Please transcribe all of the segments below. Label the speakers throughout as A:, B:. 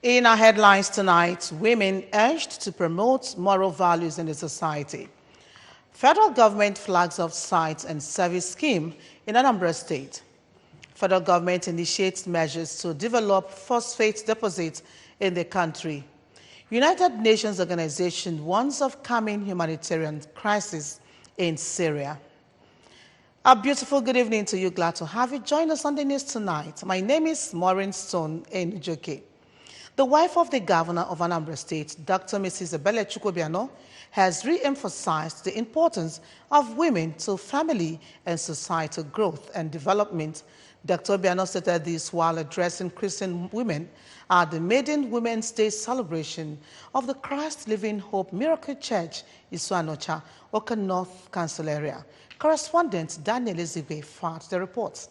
A: In our headlines tonight, women urged to promote moral values in the society. Federal government flags off sites and service scheme in Anambra State. Federal government initiates measures to develop phosphate deposits in the country. United Nations Organization warns of coming humanitarian crisis in Syria. A beautiful good evening to you. Glad to have you join us on the news tonight. My name is Maureen Stone Enujoke. The wife of the governor of Anambra State, Dr. Mrs. Ebele Chukwubiano, has re-emphasized the importance of women to family and societal growth and development. Dr. Obiano stated this while addressing Christian women at the Maiden Women's Day celebration of the Christ Living Hope Miracle Church, Isuanocha, Oka North Council area. Correspondent Daniel Ezibe filed the report.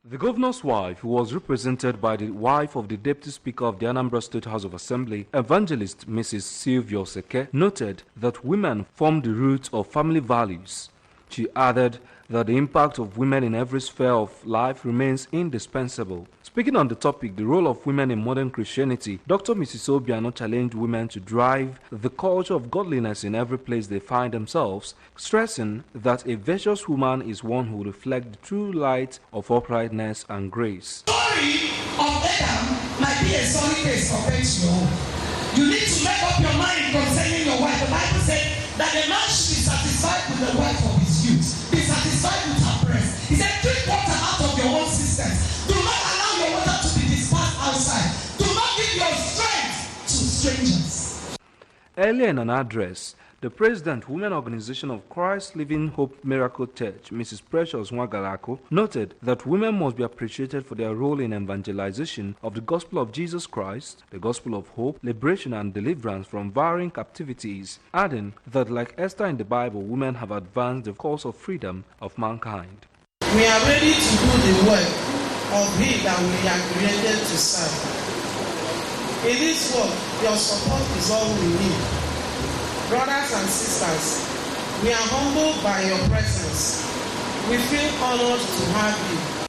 B: The governor's wife, who was represented by the wife of the Deputy Speaker of the Anambra State House of Assembly, Evangelist Mrs. Sylvia Oseke, noted that women form the root of family values. She added that the impact of women in every sphere of life remains indispensable. Speaking on the topic, the role of women in modern Christianity, Dr. Mrs. Obiano challenged women to drive the culture of godliness in every place they find themselves, stressing that a virtuous woman is one who reflects the true light of uprightness and grace.
C: The story of Adam might be a sorry case compared to your own. You need to make up your mind concerning your wife. The Bible said that a man should be satisfied with the wife of his youth. Be satisfied with her breast. He said, drink water out of your own systems. Do not allow your water to be dispersed outside. Do not give your strength to strangers.
B: Earlier in an address, the President, Women Organization of Christ Living Hope Miracle Church, Mrs. Precious Nwagalako, noted that women must be appreciated for their role in evangelization of the gospel of Jesus Christ, the gospel of hope, liberation and deliverance from varying captivities, adding that like Esther in the Bible, women have advanced the cause of freedom of mankind.
D: We are ready to do the work of He that we are created to serve. In this work, your support is all we need. Brothers and sisters, we are humbled by your presence. We feel honored to have you.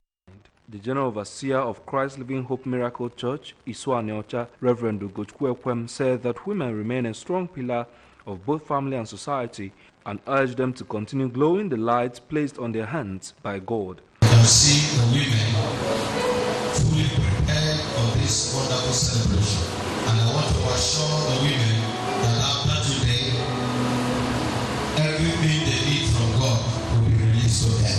B: The General Overseer of Christ Living Hope Miracle Church, Isuanocha, Reverend Ugochukwu, said that women remain a strong pillar of both family and society and urged them to continue glowing the light placed on their hands by God.
E: You can see the women fully prepared for this wonderful celebration. And I want to assure the women that after today, everything they need from God will be released to them.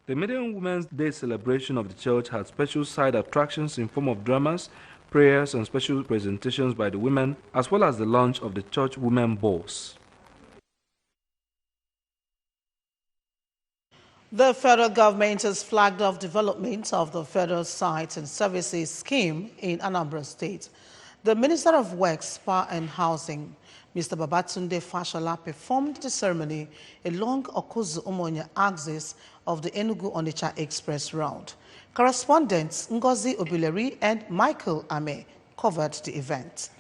B: The Maiden Women's Day celebration of the church had special side attractions in form of dramas, prayers and special presentations by the women, as well as the launch of the church women boss.
A: The federal government has flagged off development of the federal sites and services scheme in Anambra State. The Minister of Works, Power and Housing, Mr. Babatunde Fashola, performed the ceremony along Okuzu-Umonya axis of the Enugu-Onitsha Express Route. Correspondents Ngozi Obileri and Michael Ame covered the event.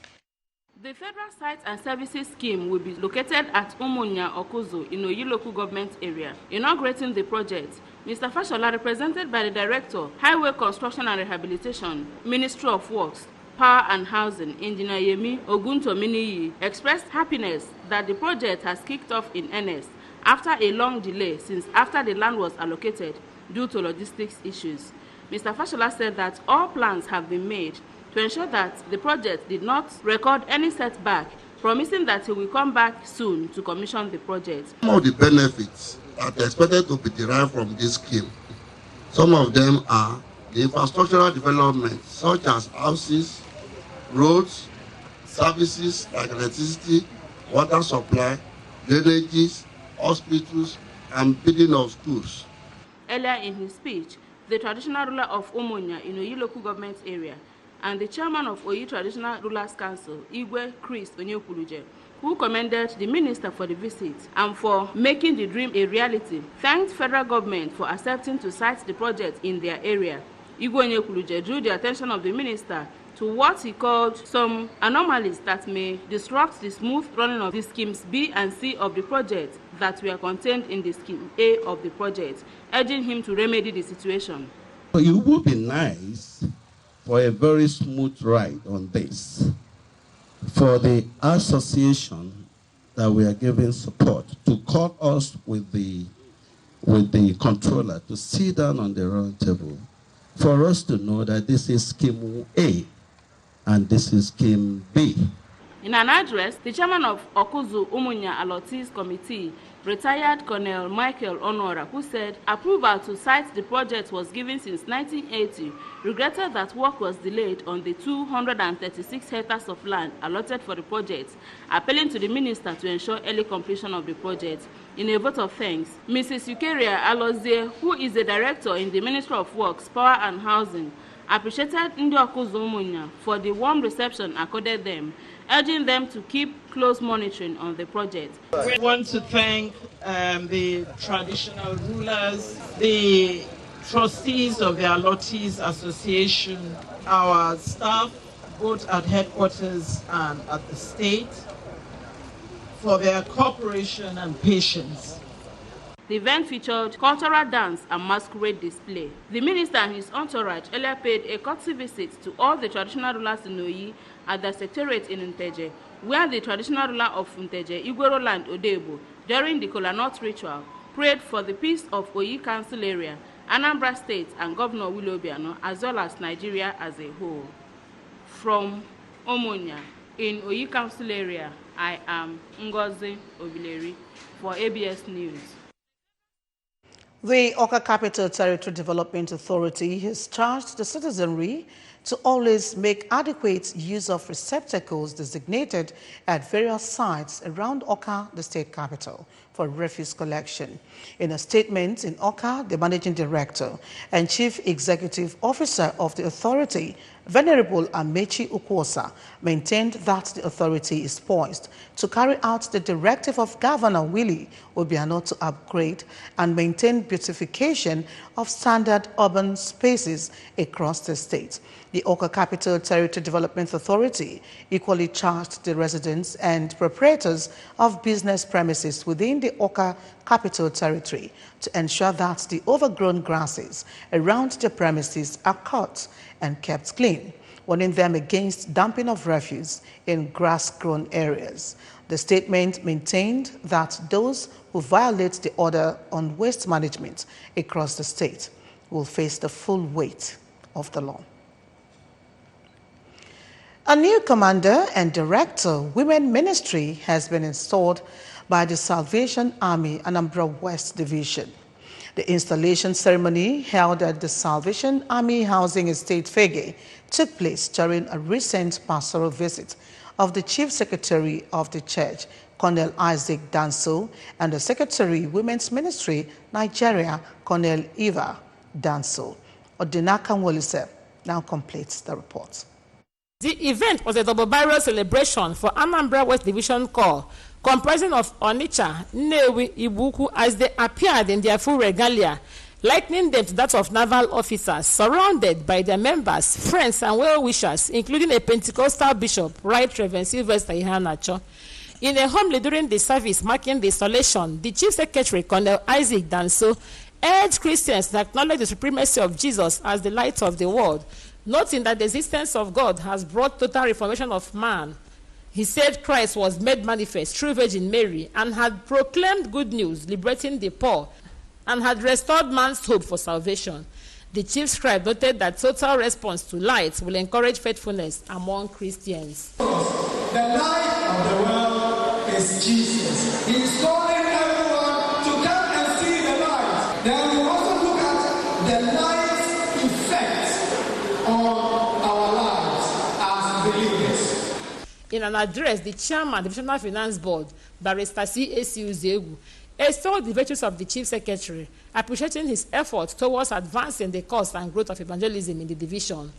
F: The federal sites and services scheme will be located at Umunya Okuzu in Oyi local government area. Inaugurating the project, Mr. Fashola, represented by the Director, Highway Construction and Rehabilitation, Ministry of Works, Power and Housing, Engineer Yemi Oguntominiyi, expressed happiness that the project has kicked off in earnest after a long delay since after the land was allocated due to logistics issues. Mr. Fashola said that all plans have been made to ensure that the project did not record any setback, promising that he will come back soon to commission the project.
G: Some of the benefits that are expected to be derived from this scheme, some of them are the infrastructural development, such as houses, roads, services like electricity, water supply, drainages, hospitals, and building of schools.
F: Earlier in his speech, the traditional ruler of Umunya in Oyi local government area and the chairman of Oyi Traditional Rulers Council, Igwe Chris Onyekwuluje, who commended the minister for the visit and for making the dream a reality, thanked federal government for accepting to site the project in their area. Igwe Onyekwuluje drew the attention of the minister to what he called some anomalies that may disrupt the smooth running of the schemes B and C of the project that were contained in the scheme A of the project, urging him to remedy the situation.
H: It would be nice for a very smooth ride on this. For the association that we are giving support to call us with the controller to sit down on the round table for us to know that this is scheme A and this is scheme B.
F: In an address, the chairman of Okuzu Umunya Alotis Committee, retired Colonel Michael Onora, who said approval to site the project was given since 1980, regretted that work was delayed on the 236 hectares of land allotted for the project, appealing to the minister to ensure early completion of the project. In a vote of thanks, Mrs. Eukaria Alozie, who is the director in the Ministry of Works, Power and Housing, appreciated Ndi Okuzu Umunya for the warm reception accorded them, urging them to keep close monitoring on the project.
D: We want to thank the traditional rulers, the trustees of the Allottees Association, our staff, both at headquarters and at the state, for their cooperation and patience.
F: The event featured cultural dance and masquerade display. The minister and his entourage earlier paid a courtesy visit to all the traditional rulers in Oyi at the secretariat in Nteje, where the traditional ruler of Nteje, Igwero Land Odebo, during the Kola Nut ritual, prayed for the peace of Oyi Council area, Anambra State, and Governor Willie Obiano, as well as Nigeria as a whole. From Omonia, in Oyi Council area, I am Ngozi Obileri for ABS News.
A: The Awka Capital Territory Development Authority has charged the citizenry to always make adequate use of receptacles designated at various sites around Awka, the state capital, for refuse collection. In a statement in Awka, the Managing Director and Chief Executive Officer of the authority, Venerable Amechi Ukwosa, maintained that the authority is poised to carry out the directive of Governor Willie Obiano to upgrade and maintain beautification of standard urban spaces across the state. The Awka Capital Territory Development Authority equally charged the residents and proprietors of business premises within the Awka Capital Territory to ensure that the overgrown grasses around the premises are cut and kept clean, warning them against dumping of refuse in grass-grown areas. The statement maintained that those who violate the order on waste management across the state will face the full weight of the law. A new commander and director, Women Ministry, has been installed by the Salvation Army Anambra West Division. The installation ceremony held at the Salvation Army Housing Estate Fege took place during a recent pastoral visit of the Chief Secretary of the Church, Colonel Isaac Danso, and the Secretary, Women's Ministry, Nigeria, Colonel Eva Danso. Odinaka Mwolise now completes the report.
I: The event was a double-barrel celebration for Anambra West Division Corps, comprising of Onitsha, Nnewi, Ibuku, as they appeared in their full regalia, likening them to that of naval officers, surrounded by their members, friends, and well-wishers, including a Pentecostal bishop, Right Reverend Sylvester Ihanacho. In a homily during the service marking the installation, the Chief Secretary, Colonel Isaac Danso, urged Christians to acknowledge the supremacy of Jesus as the light of the world, noting that the existence of God has brought total reformation of man. He said Christ was made manifest through Virgin Mary and had proclaimed good news, liberating the poor, and had restored man's hope for salvation. The chief scribe noted that total response to light will encourage faithfulness among Christians.
J: The light of the world is Jesus. He's calling everyone to come and see the light. Then we also look at the light's effect on our lives as believers.
I: In an address, the chairman, Divisional Finance Board, Barrister C.A.C. Uzegu, extolled the virtues of the Chief Secretary, appreciating his efforts towards advancing the cause and growth of evangelism in the division.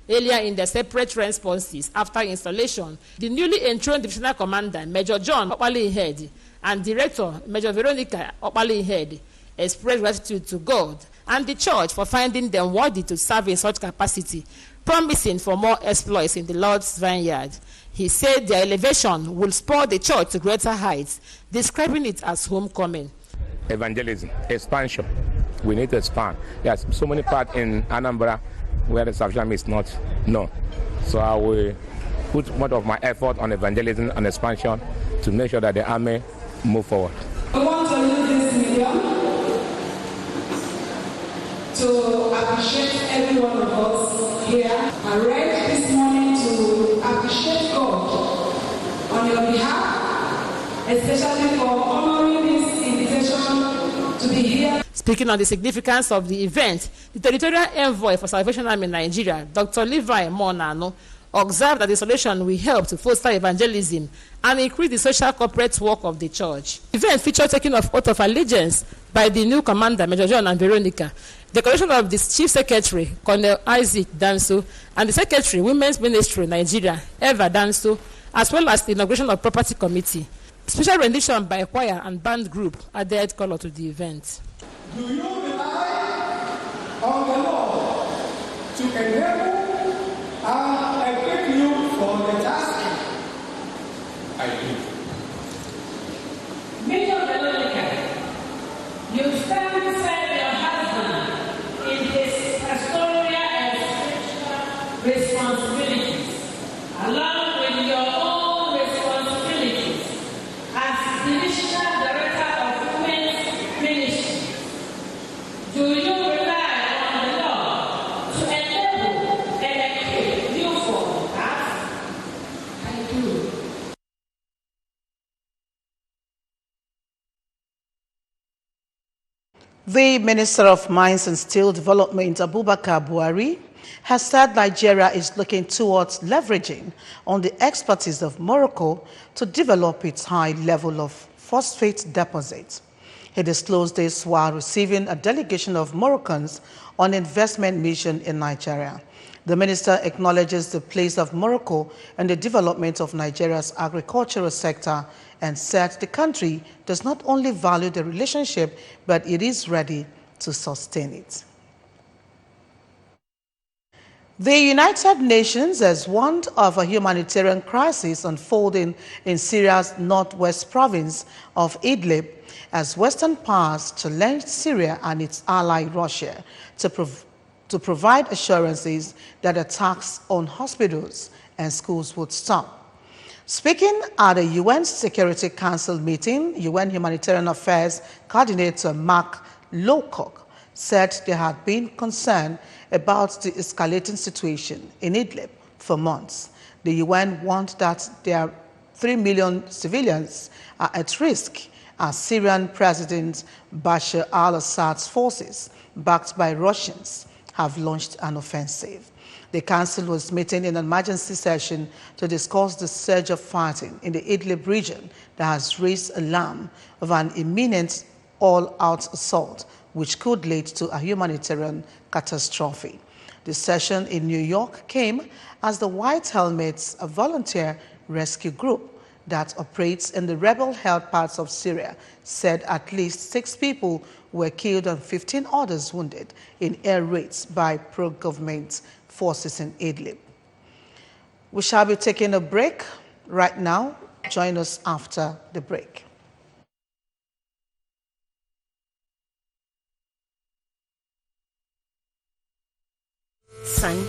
I: Earlier in the separate responses after installation, the newly enthroned Divisional Commander, Major John Okpali-Ihedi, and Director, Major Veronica Okpali-Ihedi, expressed gratitude to God and the Church for finding them worthy to serve in such capacity, promising for more exploits in the Lord's vineyard. He said their elevation will spur the Church to greater heights, describing it as homecoming.
K: Evangelism, expansion. We need to expand. There's so many parts in Anambra where the salvation is not known. So I will put much of my effort on evangelism and expansion to make sure that the army move forward.
J: I want to use this medium to appreciate every one of us here. I read this morning to appreciate God on your behalf, especially for honoring this invitation to be here.
I: Speaking on the significance of the event, the Territorial Envoy for Salvation Army in Nigeria, Dr. Levi Monano, observed that the solution will help to foster evangelism and increase the social corporate work of the church. The event featured taking of oath of allegiance by the new commander, Major John and Veronica, the collection of the Chief Secretary, Colonel Isaac Danso, and the Secretary, Women's Ministry, Nigeria, Eva Danso, as well as the inauguration of Property Committee. Special rendition by choir and band group added color to the event.
J: Do you rely on the Lord to enable and equip you for the task? I do. Major Veronica, you stand beside your husband in his pastoral and spiritual responsibilities, along with your own responsibilities as Divisional Director of Women's Ministry. Do you rely on the Lord to enable and equip you for that? I do.
A: The Minister of Mines and Steel Development, Abubakar Buhari, has said Nigeria is looking towards leveraging on the expertise of Morocco to develop its high level of phosphate deposits. He disclosed this while receiving a delegation of Moroccans on investment mission in Nigeria. The minister acknowledges the place of Morocco in the development of Nigeria's agricultural sector and said the country does not only value the relationship, but it is ready to sustain it. The United Nations has warned of a humanitarian crisis unfolding in Syria's northwest province of Idlib as Western powers challenged Syria and its ally Russia to provide assurances that attacks on hospitals and schools would stop. Speaking at a UN Security Council meeting, UN Humanitarian Affairs Coordinator Mark Lowcock said there had been concern about the escalating situation in Idlib for months. The UN warned that there are 3 million civilians are at risk as Syrian President Bashar al-Assad's forces, backed by Russians, have launched an offensive. The Council was meeting in an emergency session to discuss the surge of fighting in the Idlib region that has raised alarm of an imminent all-out assault which could lead to a humanitarian catastrophe. The session in New York came as the White Helmets, a volunteer rescue group that operates in the rebel-held parts of Syria, said at least 6 people were killed and 15 others wounded in air raids by pro-government forces in Idlib. We shall be taking a break right now. Join us after the break.
L: Son,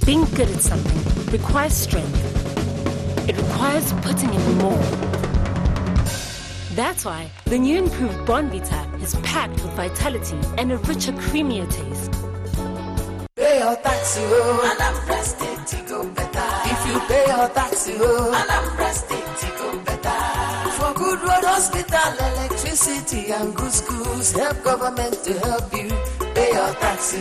L: being good at something requires strength. It requires putting in more. That's why the new improved Bonvita is packed with vitality and a richer, creamier taste.
M: Pay your tax, Anambra State, go better. If you pay your tax, Anambra State, go better. For good road, hospital, electricity, and good schools, help government to help you. Pay your tax,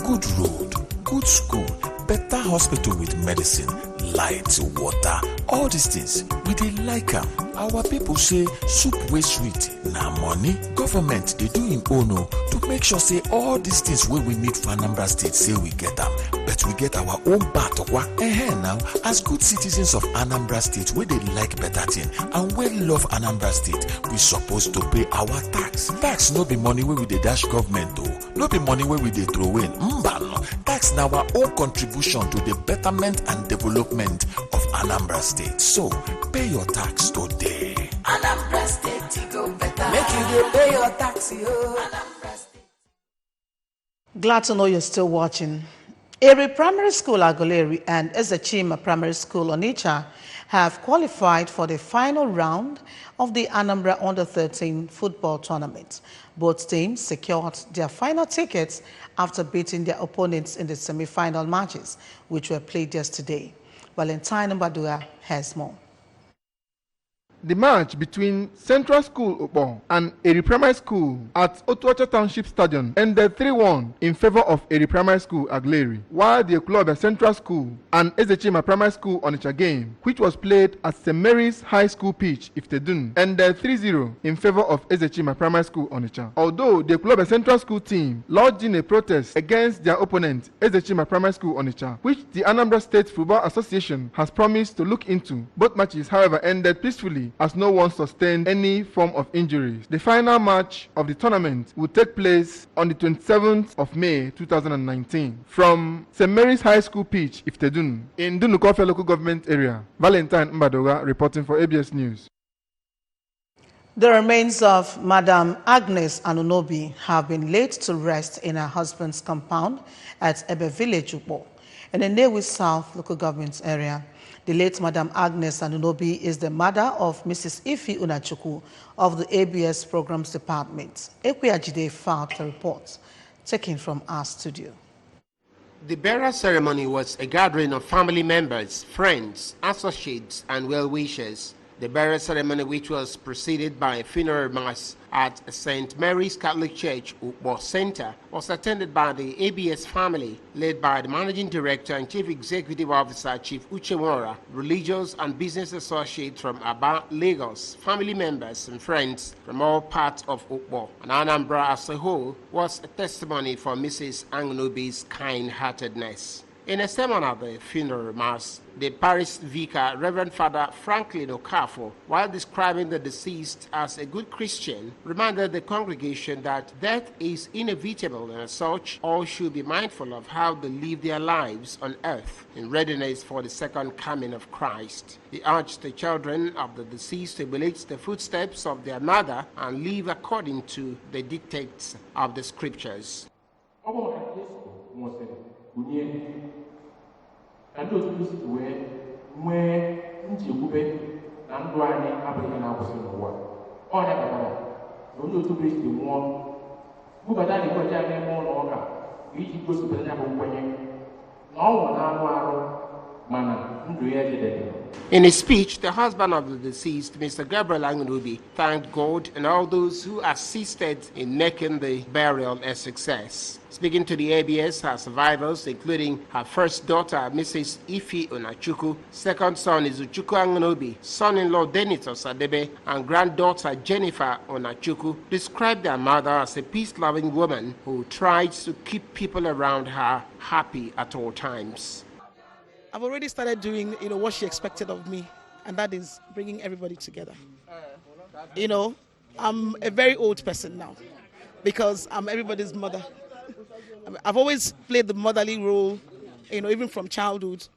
N: Good road, good school, better hospital with medicine, light, water, all these things, we dey like them. Our people say soup wey sweet na money. Government they do im own to make sure say all these things wey we need for Anambra State say we get them, but we get our own part of what. Now, as good citizens of Anambra State, we dey like better thing and we love Anambra State, we supposed to pay our tax. Tax no be money where we dey dash government no be money where we dey throw in. Tax na our own contribution to the betterment and development of Anambra State. So pay your tax today.
M: Anambra State, go better. Make you dey pay your tax, Anambra State.
A: Glad to know you're still watching. Eri Primary School Aguleri and Ezechima Primary School Onitsha have qualified for the final round of the Anambra Under-13 football tournament. Both teams secured their final tickets after beating their opponents in the semi-final matches, which were played yesterday. Valentine Mbadua has more.
O: The match between Central School Ukpo and Eri Primary School at Otuacha Township Stadium ended 3-1 in favor of Eri Primary School Agleri, while the Club Central School and Ezechima Primary School Onitsha game, which was played at St. Mary's High School pitch, Iftedun, ended 3-0 in favor of Ezechima Primary School Onitsha. Although the Club Central School team lodged in a protest against their opponent, Ezechima Primary School Onitsha, which the Anambra State Football Association has promised to look into, both matches, however, ended peacefully as no one sustained any form of injuries. The final match of the tournament will take place on the 27th of May 2019 from St. Mary's High School pitch, Iftedun, in Dunukofe local government area. Valentine Mbadoga reporting for ABS News.
A: The remains of Madam Agnes Anunobi have been laid to rest in her husband's compound at Ebe Village, Ukpo, in the Nnewi South local government area. The late Madam Agnes Anunobi is the mother of Mrs. Ifi Unachukwu of the ABS Programs Department. Ekweajide filed the report, taken from our studio.
P: The burial ceremony was a gathering of family members, friends, associates, and well-wishers. The burial ceremony, which was preceded by a funeral mass at St. Mary's Catholic Church, Ukpo Center, was attended by the ABS family, led by the Managing Director and Chief Executive Officer, Chief Uche Mora, religious and business associates from Aba, Lagos, family members and friends from all parts of Ukpo, and Anambra as a whole, was a testimony for Mrs. Anunobi's kind-heartedness. In a sermon at the funeral mass, the parish vicar, Reverend Father Franklin Okafo, while describing the deceased as a good Christian, reminded the congregation that death is inevitable, and as such, all should be mindful of how they live their lives on earth in readiness for the second coming of Christ. He urged the children of the deceased to emulate the footsteps of their mother and live according to the dictates of the scriptures.
Q: And those who where Nchekube and Duane Abraham was in the war. All that no to preach the war. Who but I put that name on order. Each goes to the level when no one mana.
P: In his speech, the husband of the deceased, Mr. Gabriel Anunobi, thanked God and all those who assisted in making the burial a success. Speaking to the ABS, her survivors, including her first daughter, Mrs. Ifi Unachukwu, second son is Uchukwu Anunobi, son-in-law Denito Sadebe, and granddaughter Jennifer Unachukwu, described their mother as a peace-loving woman who tries to keep people around her happy at all times.
R: I've already started doing, what she expected of me, and that is bringing everybody together. I'm a very old person now because I'm everybody's mother. I've always played the motherly role, even from childhood,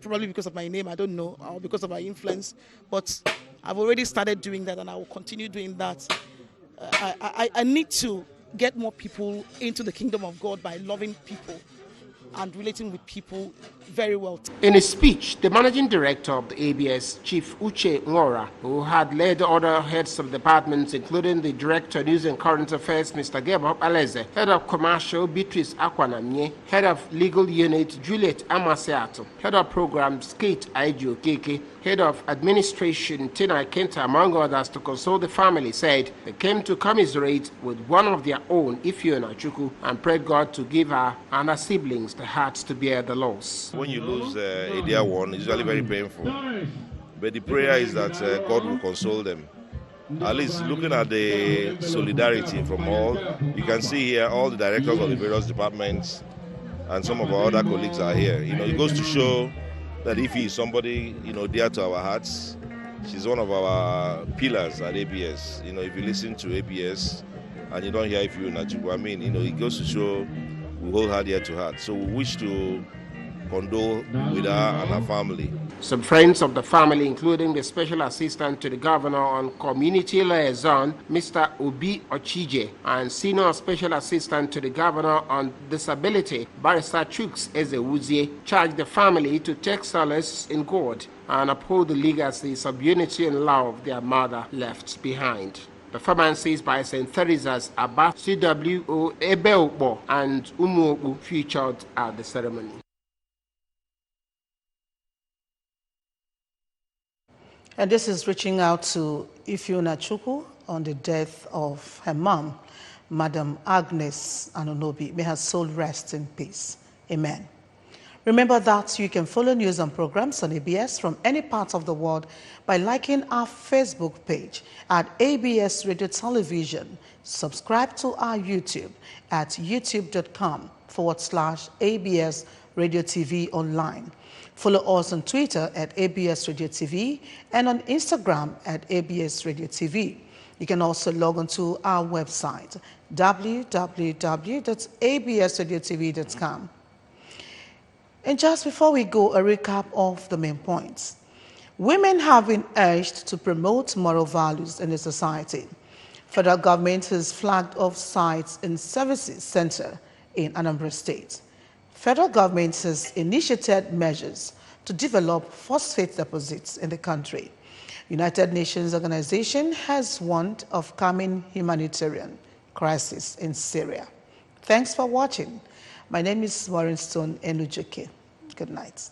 R: probably because of my name, I don't know, or because of my influence, but I've already started doing that and I will continue doing that. I need to get more people into the kingdom of God by loving people and relating with people very well.
P: In his speech, the managing director of the ABS, Chief Uche Mora, who had led other heads of departments, including the Director of News and Current Affairs, Mr. Gebo Aleze, Head of Commercial, Beatrice Akwanamye, Head of Legal Unit, Juliet Amaseato, Head of Programs, Kate Aiju Keke, Head of Administration, Tina Kenta, among others, to console the family, said they came to commiserate with one of their own, Ifi Unachukwu, and prayed God to give her and her siblings the hearts to bear the loss.
S: When you lose a dear one, it's usually very painful. But the prayer is that God will console them. At least looking at the solidarity from all, you can see here all the directors of the various departments and some of our other colleagues are here. It goes to show that if he is somebody, dear to our hearts, she's one of our pillars at ABS. If you listen to ABS and you don't hear Ifi Unachukwu, it goes to show we hold her dear to heart. So we wish to condole with her and her family.
P: Some friends of the family, including the Special Assistant to the Governor on Community Liaison, Mr. Obi Ochije, and Senior Special Assistant to the Governor on Disability, Barrister Chuks Ezewuzie, charged the family to take solace in God and uphold the legacies of unity and love their mother left behind. Performances by St. Teresa's Abba, CWO Ebeokbo, and Umuokbu featured at the ceremony.
A: And this is reaching out to Ifeoma Chukwu on the death of her mom, Madam Agnes Anunobi. May her soul rest in peace. Amen. Remember that you can follow news and programs on ABS from any part of the world by liking our Facebook page at ABS Radio Television. Subscribe to our YouTube at youtube.com/ABS Radio TV Online. Follow us on Twitter at ABS Radio TV and on Instagram at ABS Radio TV. You can also log on to our website, www.absradiotv.com. And just before we go, a recap of the main points. Women have been urged to promote moral values in the society. Federal government has flagged off sites and services center in Anambra State. Federal government has initiated measures to develop phosphate deposits in the country. United Nations organization has warned of coming humanitarian crisis in Syria. Thanks for watching. My name is Warren Stone Enujoke. Good night.